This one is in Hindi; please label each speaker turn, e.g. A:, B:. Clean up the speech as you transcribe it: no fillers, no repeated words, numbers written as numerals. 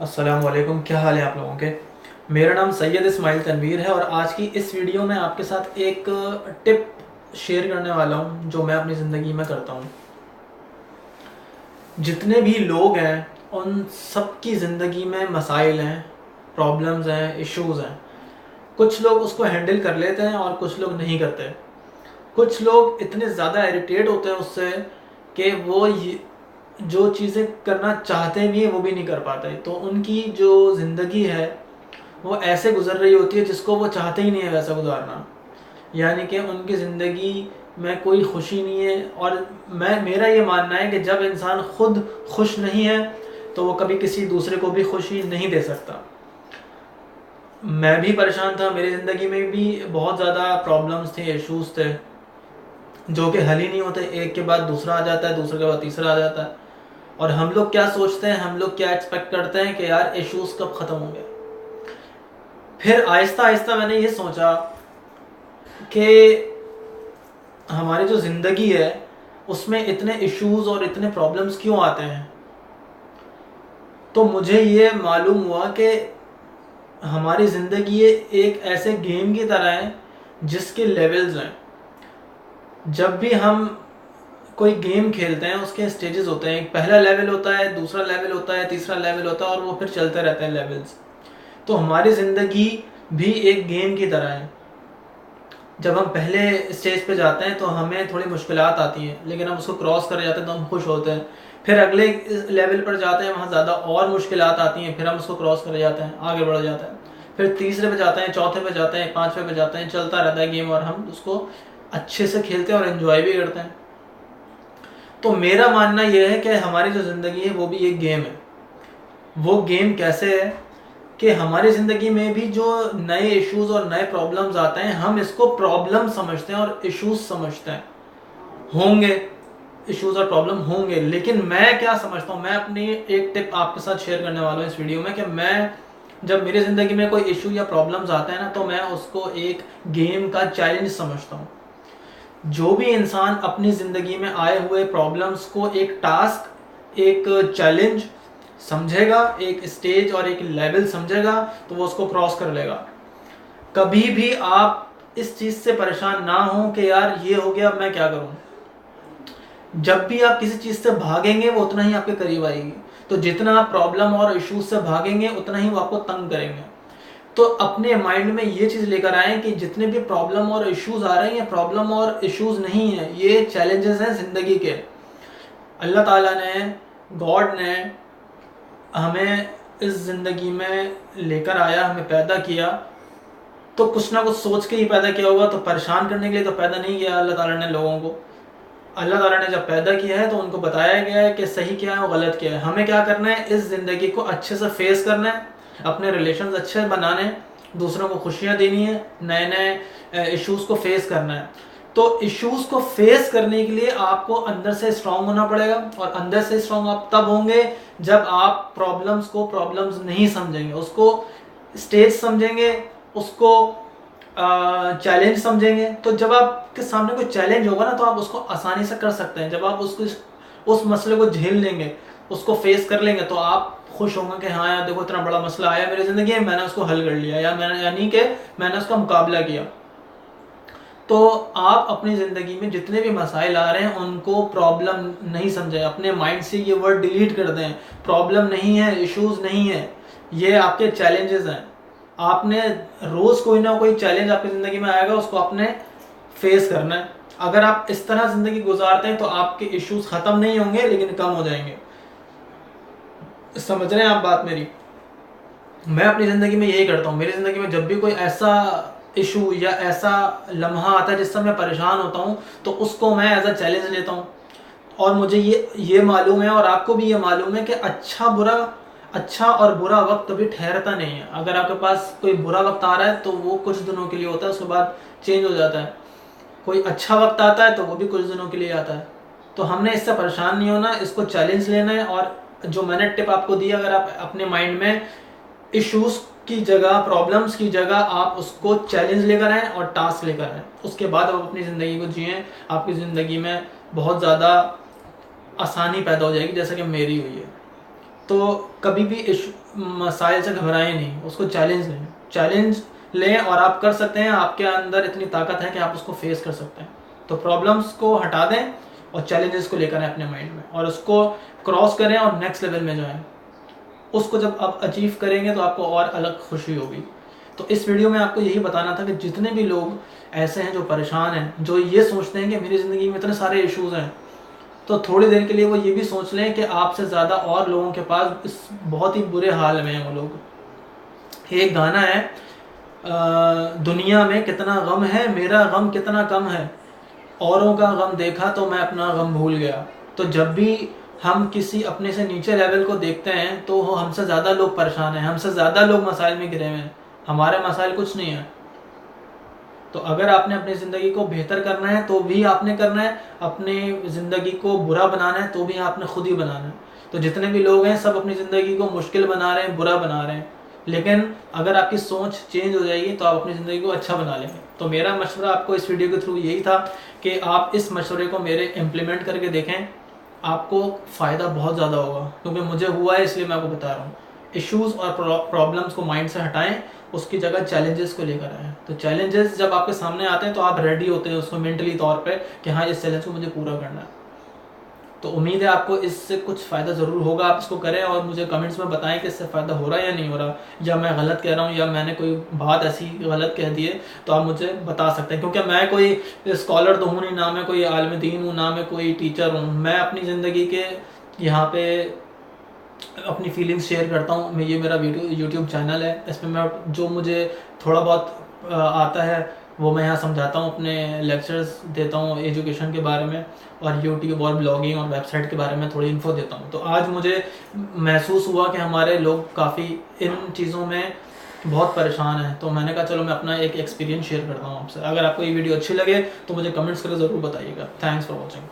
A: अस्सलाम वालेकुम। क्या हाल है आप लोगों के। मेरा नाम सैयद इस्माइल तनवीर है और आज की इस वीडियो में आपके साथ एक टिप शेयर करने वाला हूँ जो मैं अपनी ज़िंदगी में करता हूँ। जितने भी लोग हैं उन सब की ज़िंदगी में मसाइल हैं, प्रॉब्लम्स हैं, इश्यूज़ हैं। कुछ लोग उसको हैंडल कर लेते हैं और कुछ लोग नहीं करते। कुछ लोग इतने ज़्यादा इरिटेट होते हैं उससे कि वो जो चीज़ें करना चाहते भी हैं वो भी नहीं कर पाते। तो उनकी जो ज़िंदगी है वो ऐसे गुजर रही होती है जिसको वो चाहते ही नहीं है वैसा गुजारना। यानी कि उनकी ज़िंदगी में कोई खुशी नहीं है। और मेरा ये मानना है कि जब इंसान खुद खुश नहीं है तो वो कभी किसी दूसरे को भी खुशी नहीं दे सकता। मैं भी परेशान था, मेरी ज़िंदगी में भी बहुत ज़्यादा प्रॉब्लम्स थे, इश्यूज़ थे जो कि हल ही नहीं होते। एक के बाद दूसरा आ जाता है, दूसरे के बाद तीसरा आ जाता है। और हम लोग क्या सोचते हैं, हम लोग क्या एक्सपेक्ट करते हैं कि यार इश्यूज़ कब ख़त्म होंगे। फिर आहिस्ता आहिस्ता मैंने ये सोचा कि हमारी जो ज़िंदगी है उसमें इतने इश्यूज़ और इतने प्रॉब्लम्स क्यों आते हैं। तो मुझे ये मालूम हुआ कि हमारी ज़िंदगी एक ऐसे गेम की तरह है जिसके लेवल्स हैं। जब भी हम कोई गेम खेलते हैं उसके स्टेजेस होते हैं। एक पहला लेवल होता है, दूसरा लेवल होता है, तीसरा लेवल होता है और वो फिर चलते रहते हैं लेवल्स। तो हमारी ज़िंदगी भी एक गेम की तरह है। जब हम पहले स्टेज पे जाते हैं तो हमें थोड़ी मुश्किलात आती हैं, लेकिन हम उसको क्रॉस कर जाते हैं तो हम खुश होते हैं। फिर अगले लेवल पर जाते हैं, वहाँ ज़्यादा और मुश्किलात आती हैं, फिर हम उसको क्रॉस कर जाते हैं, आगे बढ़ जाते हैं। फिर तीसरे पे जाते हैं, चौथे पे जाते हैं, पाँचवें पे जाते हैं, चलता रहता है गेम और हम उसको अच्छे से खेलते हैं और इन्जॉय भी करते हैं। तो मेरा मानना यह है कि हमारी जो ज़िंदगी है वो भी एक गेम है। वो गेम कैसे है कि हमारी ज़िंदगी में भी जो नए इश्यूज और नए प्रॉब्लम्स आते हैं हम इसको प्रॉब्लम समझते हैं और इश्यूज समझते हैं। होंगे इश्यूज और प्रॉब्लम होंगे, लेकिन मैं क्या समझता हूँ, मैं अपनी एक टिप आपके साथ शेयर करने वाला हूँ इस वीडियो में कि मैं जब मेरी ज़िंदगी में कोई इशू या प्रॉब्लम्स आते हैं ना तो मैं उसको एक गेम का चैलेंज समझता हूँ। जो भी इंसान अपनी ज़िंदगी में आए हुए प्रॉब्लम्स को एक टास्क, एक चैलेंज समझेगा, एक स्टेज और एक लेवल समझेगा तो वो उसको क्रॉस कर लेगा। कभी भी आप इस चीज़ से परेशान ना हो कि यार ये हो गया, अब मैं क्या करूं। जब भी आप किसी चीज़ से भागेंगे वो उतना ही आपके करीब आएगी। तो जितना आप प्रॉब्लम और इश्यूज से भागेंगे उतना ही वो आपको तंग करेंगे। तो अपने माइंड में ये चीज़ लेकर आए कि जितने भी प्रॉब्लम और इश्यूज आ रहे हैं, प्रॉब्लम और इश्यूज नहीं है, ये चैलेंजेस हैं ज़िंदगी के। अल्लाह ताला ने, गॉड ने हमें इस ज़िंदगी में लेकर आया, हमें पैदा किया तो कुछ ना कुछ सोच के ही पैदा किया होगा। तो परेशान करने के लिए तो पैदा नहीं किया अल्लाह ताला ने लोगों को। अल्लाह ताला ने जब पैदा किया है तो उनको बताया गया है कि सही क्या है और गलत क्या है। हमें क्या करना है, इस ज़िंदगी को अच्छे से फेस करना है, अपने रिलेशंस अच्छे बनाने हैं, दूसरों को खुशियाँ देनी है, नए नए इश्यूज़ को फेस करना है। तो इश्यूज़ को फेस करने के लिए आपको अंदर से स्ट्रांग होना पड़ेगा। और अंदर से स्ट्रांग आप तब होंगे जब आप प्रॉब्लम्स को प्रॉब्लम्स नहीं समझेंगे, उसको स्टेज समझेंगे, उसको चैलेंज समझेंगे। तो जब आपके सामने कोई चैलेंज होगा ना तो आप उसको आसानी से कर सकते हैं। जब आप उसको उस मसले को झेल लेंगे, उसको फेस कर लेंगे तो आप खुश होंगे कि हाँ यार देखो इतना बड़ा मसला आया मेरी ज़िंदगी में, मैंने उसको हल कर लिया, या मैंने यानी कि मैंने उसका मुकाबला किया। तो आप अपनी ज़िंदगी में जितने भी मसाइल आ रहे हैं उनको प्रॉब्लम नहीं समझें। अपने माइंड से ये वर्ड डिलीट कर दें। प्रॉब्लम नहीं है, इश्यूज़ नहीं है, ये आपके चैलेंजेस हैं। आपने रोज़ कोई ना कोई चैलेंज आपकी ज़िंदगी में आएगा, उसको आपने फेस करना है। अगर आप इस तरह ज़िंदगी गुजारते हैं तो आपके इश्यूज़ ख़त्म नहीं होंगे लेकिन कम हो जाएंगे। समझ रहे हैं आप बात मेरी। मैं अपनी ज़िंदगी में यही करता हूँ। मेरी ज़िंदगी में जब भी कोई ऐसा इशू या ऐसा लम्हा आता है जिससे मैं परेशान होता हूँ तो उसको मैं एज अ चैलेंज लेता हूँ। और मुझे ये मालूम है और आपको भी ये मालूम है कि अच्छा और बुरा वक्त कभी ठहरता नहीं है। अगर आपके पास कोई बुरा वक्त आ रहा है तो वो कुछ दिनों के लिए होता है, उसके बाद चेंज हो जाता है। कोई अच्छा वक्त आता है तो वो भी कुछ दिनों के लिए आता है। तो हमने इससे परेशान नहीं होना, इसको चैलेंज लेना है। और जो मैंने टिप आपको दी, अगर आप अपने माइंड में इश्यूज की जगह, प्रॉब्लम्स की जगह आप उसको चैलेंज लेकर आएँ और टास्क लेकर आएँ, उसके बाद आप अपनी ज़िंदगी को जिएँ, आपकी ज़िंदगी में बहुत ज़्यादा आसानी पैदा हो जाएगी जैसे कि मेरी हुई है। तो कभी भी इस मसाइल से घबराएं नहीं, उसको चैलेंज लें और आप कर सकते हैं। आपके अंदर इतनी ताकत है कि आप उसको फेस कर सकते हैं। तो प्रॉब्लम्स को हटा दें और चैलेंजेस को लेकर आए अपने माइंड में और उसको क्रॉस करें और नेक्स्ट लेवल में जाएं। उसको जब आप अचीव करेंगे तो आपको और अलग खुशी होगी। तो इस वीडियो में आपको यही बताना था कि जितने भी लोग ऐसे हैं जो परेशान हैं, जो ये सोचते हैं कि मेरी ज़िंदगी में इतने सारे इश्यूज़ हैं, तो थोड़ी देर के लिए वो ये भी सोच लें कि आपसे ज़्यादा और लोगों के पास इस बहुत ही बुरे हाल में हैं वो लोग। एक गाना है, दुनिया में कितना गम है, मेरा गम कितना कम है, औरों का गम देखा तो मैं अपना गम भूल गया। तो जब भी हम किसी अपने से नीचे लेवल को देखते हैं तो हमसे ज़्यादा लोग परेशान हैं, हमसे ज़्यादा लोग मसाइल में घिरे हुए हैं, हमारे मसाइल कुछ नहीं है। तो अगर आपने अपनी ज़िंदगी को बेहतर करना है तो भी आपने करना है, अपनी ज़िंदगी को बुरा बनाना है तो भी आपने खुद ही बनाना है। तो जितने भी लोग हैं सब अपनी ज़िंदगी को मुश्किल बना रहे हैं, बुरा बना रहे हैं, लेकिन अगर आपकी सोच चेंज हो जाएगी तो आप अपनी ज़िंदगी को अच्छा बना लेंगे। तो मेरा मशवरा आपको इस वीडियो के थ्रू यही था कि आप इस मशवरे को मेरे इम्प्लीमेंट करके देखें, आपको फ़ायदा बहुत ज़्यादा होगा, क्योंकि मुझे हुआ है इसलिए मैं आपको बता रहा हूँ। इश्यूज़ और प्रॉब्लम्स को माइंड से हटाएं, उसकी जगह चैलेंजेस को लेकर आएँ। तो चैलेंजेस जब आपके सामने आते हैं तो आप रेडी होते हैं उसको मेंटली तौर पे कि हाँ इस चैलेंज को मुझे पूरा करना है। तो उम्मीद है आपको इससे कुछ फ़ायदा ज़रूर होगा। आप इसको करें और मुझे कमेंट्स में बताएं कि इससे फ़ायदा हो रहा है या नहीं हो रहा, या मैं गलत कह रहा हूँ या मैंने कोई बात ऐसी गलत कह दी है तो आप मुझे बता सकते हैं। क्योंकि मैं कोई स्कॉलर तो हूँ नहीं, ना मैं कोई आलिम दीन हूँ, ना मैं कोई टीचर हूँ। मैं अपनी ज़िंदगी के यहाँ पे अपनी फीलिंग्स शेयर करता हूँ। मैं ये मेरा यूट्यूब चैनल है, इसमें मैं जो मुझे थोड़ा बहुत आता है वो मैं यहाँ समझाता हूँ, अपने लेक्चर्स देता हूँ एजुकेशन के बारे में और यूट्यूब और ब्लॉगिंग और वेबसाइट के बारे में थोड़ी इन्फो देता हूँ। तो आज मुझे महसूस हुआ कि हमारे लोग काफ़ी इन चीज़ों में बहुत परेशान हैं, तो मैंने कहा चलो मैं अपना एक एक्सपीरियंस शेयर करता हूँ आपसे। अगर आपको ये वीडियो अच्छी लगे तो मुझे कमेंट्स करके ज़रूर बताइएगा। Thanks for watching.